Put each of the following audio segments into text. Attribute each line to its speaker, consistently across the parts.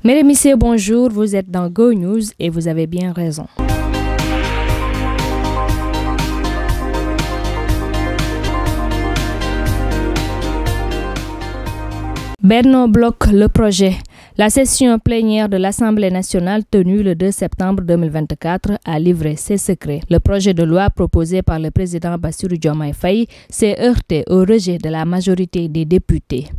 Speaker 1: Mesdames et messieurs, bonjour, vous êtes dans Go News et vous avez bien raison. Benno bloque le projet. La session plénière de l'Assemblée nationale tenue le 2 septembre 2024 a livré ses secrets. Le projet de loi proposé par le président Bassirou Diomaye Faye s'est heurté au rejet de la majorité des députés.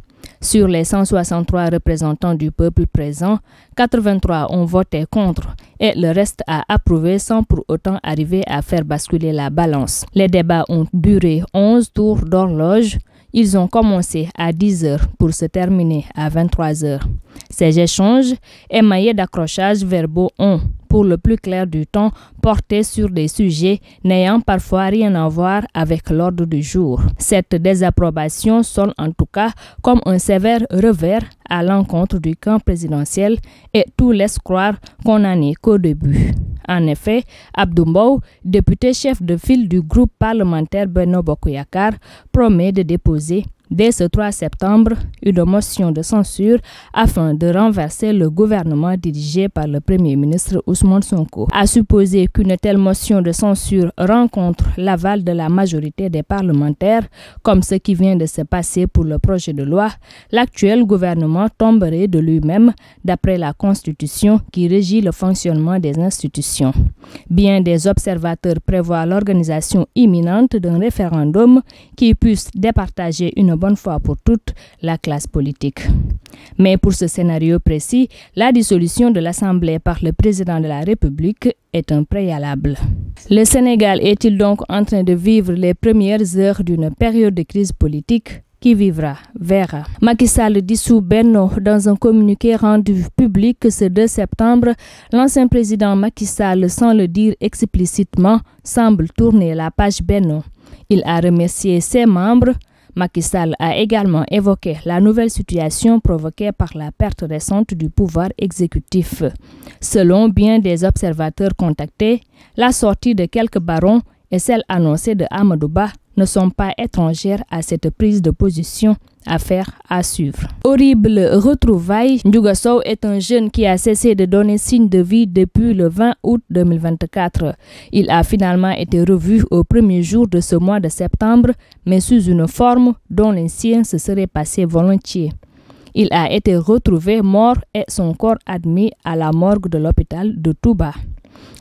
Speaker 1: Sur les 163 représentants du peuple présents, 83 ont voté contre et le reste a approuvé sans pour autant arriver à faire basculer la balance. Les débats ont duré 11 tours d'horloge. Ils ont commencé à 10 heures pour se terminer à 23 heures. Ces échanges, émaillés d'accrochages verbaux, ont, pour le plus clair du temps, porté sur des sujets n'ayant parfois rien à voir avec l'ordre du jour. Cette désapprobation sonne en tout cas comme un sévère revers à l'encontre du camp présidentiel et tout laisse croire qu'on n'en est qu'au début. En effet, Abdou Mbow, député chef de file du groupe parlementaire Benno Bokk Yakaar, promet de déposer dès ce 3 septembre une motion de censure afin de renverser le gouvernement dirigé par le Premier ministre Ousmane Sonko. À supposer qu'une telle motion de censure rencontre l'aval de la majorité des parlementaires, comme ce qui vient de se passer pour le projet de loi, l'actuel gouvernement tomberait de lui-même d'après la Constitution qui régit le fonctionnement des institutions. Bien des observateurs prévoient l'organisation imminente d'un référendum qui puisse départager une bonne fois pour toutes la classe politique. Mais pour ce scénario précis, la dissolution de l'Assemblée par le président de la République est un préalable. Le Sénégal est-il donc en train de vivre les premières heures d'une période de crise politique? Qui vivra, verra. Macky Sall dissout Benno. Dans un communiqué rendu public ce 2 septembre, l'ancien président Macky Sall, sans le dire explicitement, semble tourner la page Benno. Il a remercié ses membres. Macky Sall a également évoqué la nouvelle situation provoquée par la perte récente du pouvoir exécutif. Selon bien des observateurs contactés, la sortie de quelques barons et celle annoncée de Amadou Ba ne sont pas étrangères à cette prise de position. Affaire à suivre. Horrible retrouvaille, Ndiouga Sow est un jeune qui a cessé de donner signe de vie depuis le 20 août 2024. Il a finalement été revu au premier jour de ce mois de septembre, mais sous une forme dont les siens se seraient passés volontiers. Il a été retrouvé mort et son corps admis à la morgue de l'hôpital de Touba.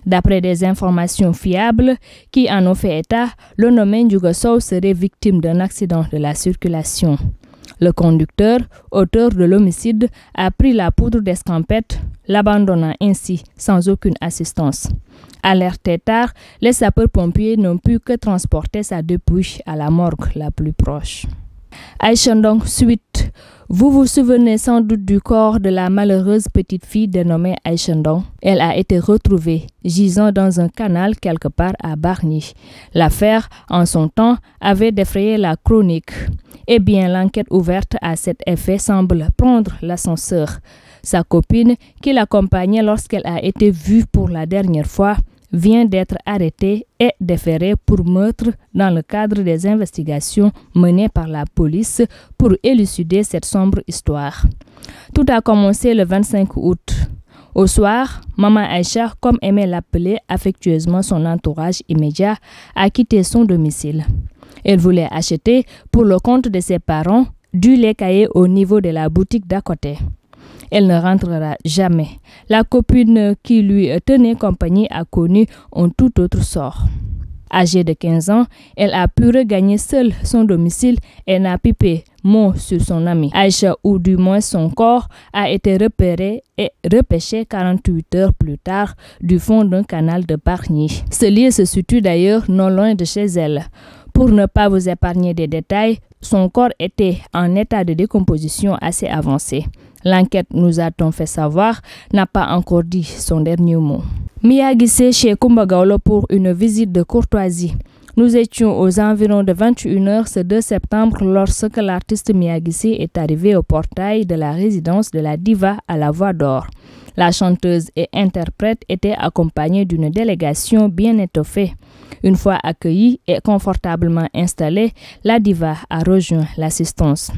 Speaker 1: D'après des informations fiables qui en ont fait état, le nommé Ndiouga Sow serait victime d'un accident de la circulation. Le conducteur, auteur de l'homicide, a pris la poudre d'escampette, l'abandonnant ainsi sans aucune assistance. Alertés tard, les sapeurs-pompiers n'ont pu que transporter sa dépouille à la morgue la plus proche. Aïcha Ndong, suite. Vous vous souvenez sans doute du corps de la malheureuse petite fille dénommée Aïcha Ndong. Elle a été retrouvée gisant dans un canal quelque part à Bargny. L'affaire, en son temps, avait défrayé la chronique. Eh bien, l'enquête ouverte à cet effet semble prendre l'ascenseur. Sa copine, qui l'accompagnait lorsqu'elle a été vue pour la dernière fois, vient d'être arrêtée et déférée pour meurtre dans le cadre des investigations menées par la police pour élucider cette sombre histoire. Tout a commencé le 25 août. Au soir, Maman Aïcha, comme aimait l'appeler affectueusement son entourage immédiat, a quitté son domicile. Elle voulait acheter, pour le compte de ses parents, du lait caillé au niveau de la boutique d'à côté. Elle ne rentrera jamais. La copine qui lui tenait compagnie a connu un tout autre sort. Âgée de 15 ans, elle a pu regagner seule son domicile et n'a pipé mot sur son amie. Aïcha, ou du moins son corps, a été repéré et repêché 48 heures plus tard du fond d'un canal de Bargny. Ce lieu se situe d'ailleurs non loin de chez elle. Pour ne pas vous épargner des détails, son corps était en état de décomposition assez avancé. L'enquête, nous a-t-on fait savoir, n'a pas encore dit son dernier mot. Mia Guissé chez Coumba Gawlo pour une visite de courtoisie. Nous étions aux environs de 21h ce 2 septembre lorsque l'artiste Mia Guissé est arrivée au portail de la résidence de la diva à la Voix d'Or. La chanteuse et interprète était accompagnée d'une délégation bien étoffée. Une fois accueillie et confortablement installée, la diva a rejoint l'assistance.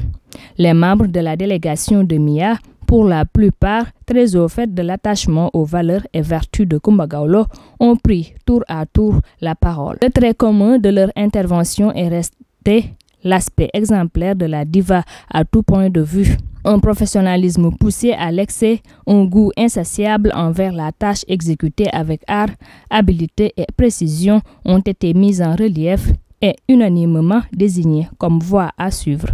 Speaker 1: Les membres de la délégation de Mia, pour la plupart très au fait de l'attachement aux valeurs et vertus de Coumba Gawlo, ont pris tour à tour la parole. Le trait commun de leur intervention est resté l'aspect exemplaire de la diva à tout point de vue. Un professionnalisme poussé à l'excès, un goût insatiable envers la tâche exécutée avec art, habileté et précision ont été mis en relief et unanimement désignés comme voie à suivre.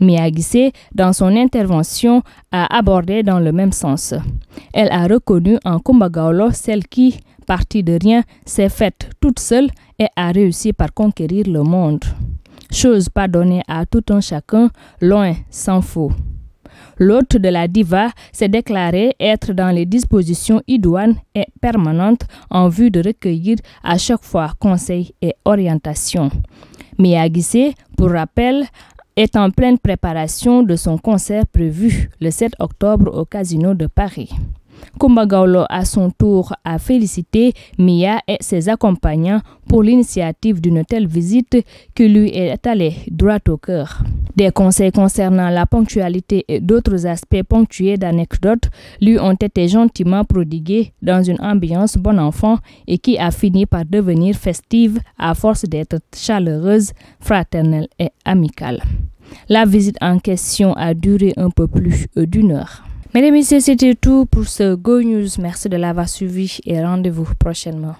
Speaker 1: Mia Guissé, dans son intervention, a abordé dans le même sens. Elle a reconnu en Coumba Gawlo celle qui, partie de rien, s'est faite toute seule et a réussi par conquérir le monde. Chose pas donnée à tout un chacun, loin s'en faut. L'hôte de la diva s'est déclaré être dans les dispositions idoines et permanentes en vue de recueillir à chaque fois conseils et orientations. Mia Guissé, pour rappel, est en pleine préparation de son concert prévu le 7 octobre au Casino de Paris. Coumba Gawlo, à son tour, a félicité Mia et ses accompagnants pour l'initiative d'une telle visite qui lui est allée droit au cœur. Des conseils concernant la ponctualité et d'autres aspects ponctués d'anecdotes lui ont été gentiment prodigués dans une ambiance bon enfant et qui a fini par devenir festive à force d'être chaleureuse, fraternelle et amicale. La visite en question a duré un peu plus d'1 heure. Mesdames et messieurs, c'était tout pour ce Go News. Merci de l'avoir suivi et rendez-vous prochainement.